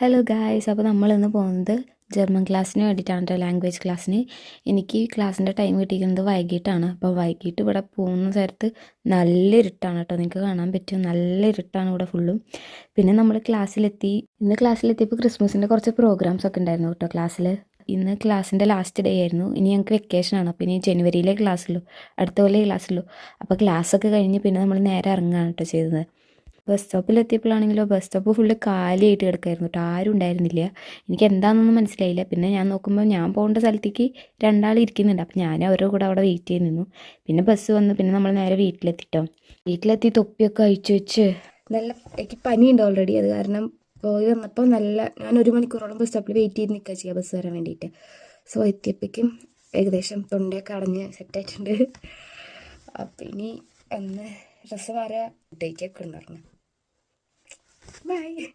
Hello guys, അപ്പോൾ നമ്മളിന്ന് പോകുന്നത് ജർമ്മൻ ക്ലാസ്സിന് വേണ്ടിയിട്ടാണ് കേട്ടോ, ലാംഗ്വേജ് ക്ലാസ്സിന്. എനിക്ക് ക്ലാസ്സിൻ്റെ ടൈം കിട്ടിയിരിക്കുന്നത് വൈകിട്ടാണ്. അപ്പോൾ വൈകിട്ട് ഇവിടെ പോകുന്ന സ്ഥലത്ത് നല്ല ഇരുട്ടാണ് കേട്ടോ, നിങ്ങൾക്ക് കാണാൻ പറ്റും, നല്ല ഇരുട്ടാണ് ഇവിടെ ഫുള്ളും. പിന്നെ നമ്മൾ ഇന്ന് ക്ലാസ്സിലെത്തിയപ്പോൾ ക്രിസ്മസിൻ്റെ കുറച്ച് പ്രോഗ്രാംസ് ഒക്കെ ഉണ്ടായിരുന്നു കേട്ടോ ക്ലാസ്സിൽ. ഇന്ന് ക്ലാസ്സിൻ്റെ ലാസ്റ്റ് ഡേ ആയിരുന്നു. ഇനി ഞങ്ങൾക്ക് വെക്കേഷനാണ്. അപ്പോൾ ഇനി ജനുവരിയിലെ ക്ലാസ്സുള്ളൂ, അടുത്ത കൊല്ലം ക്ലാസ്സുള്ളൂ. അപ്പോൾ ക്ലാസ്സൊക്കെ കഴിഞ്ഞ് പിന്നെ നമ്മൾ നേരെ ഇറങ്ങുകയാണ് കേട്ടോ ചെയ്തത്. ബസ് സ്റ്റോപ്പിലെത്തിയപ്പോഴാണെങ്കിലോ ബസ് സ്റ്റോപ്പ് ഫുള്ള് കാലിയായിട്ട് കിടക്കായിരുന്നു കേട്ടോ, ആരും ഉണ്ടായിരുന്നില്ല. എനിക്ക് എന്താണെന്നൊന്നും മനസ്സിലായില്ല. പിന്നെ ഞാൻ നോക്കുമ്പോൾ ഞാൻ പോകേണ്ട സ്ഥലത്തേക്ക് രണ്ടാൾ ഇരിക്കുന്നുണ്ട്. അപ്പോൾ ഞാൻ അവരുടെ കൂടെ അവിടെ വെയിറ്റ് ചെയ്ത് നിന്നു. പിന്നെ ബസ് വന്ന് പിന്നെ നമ്മൾ നേരെ വീട്ടിലെത്തിട്ടോ. വീട്ടിലെത്തി തൊപ്പിയൊക്കെ അഴിച്ചു വെച്ച് എനിക്ക് പനിയുണ്ട് ഓൾറെഡി. അത് കാരണം പോയി വന്നപ്പോൾ ഞാൻ 1 മണിക്കൂറോളം ബസ് സ്റ്റോപ്പിൽ വെയിറ്റ് ചെയ്ത് നിൽക്കുക ചെയ്യുക ബസ് വരാൻ വേണ്ടിയിട്ട്. സോ എത്തിയപ്പോഴേക്കും ഏകദേശം തൊണ്ടയൊക്കെ അടഞ്ഞ് സെറ്റായിട്ടുണ്ട്. അപ്പം ഇനി ഒന്ന് ഡ്രസ്സ് മാറുക, ഫുഡേക്കൊക്കെ ഉണ്ടായിരുന്നു. Bye.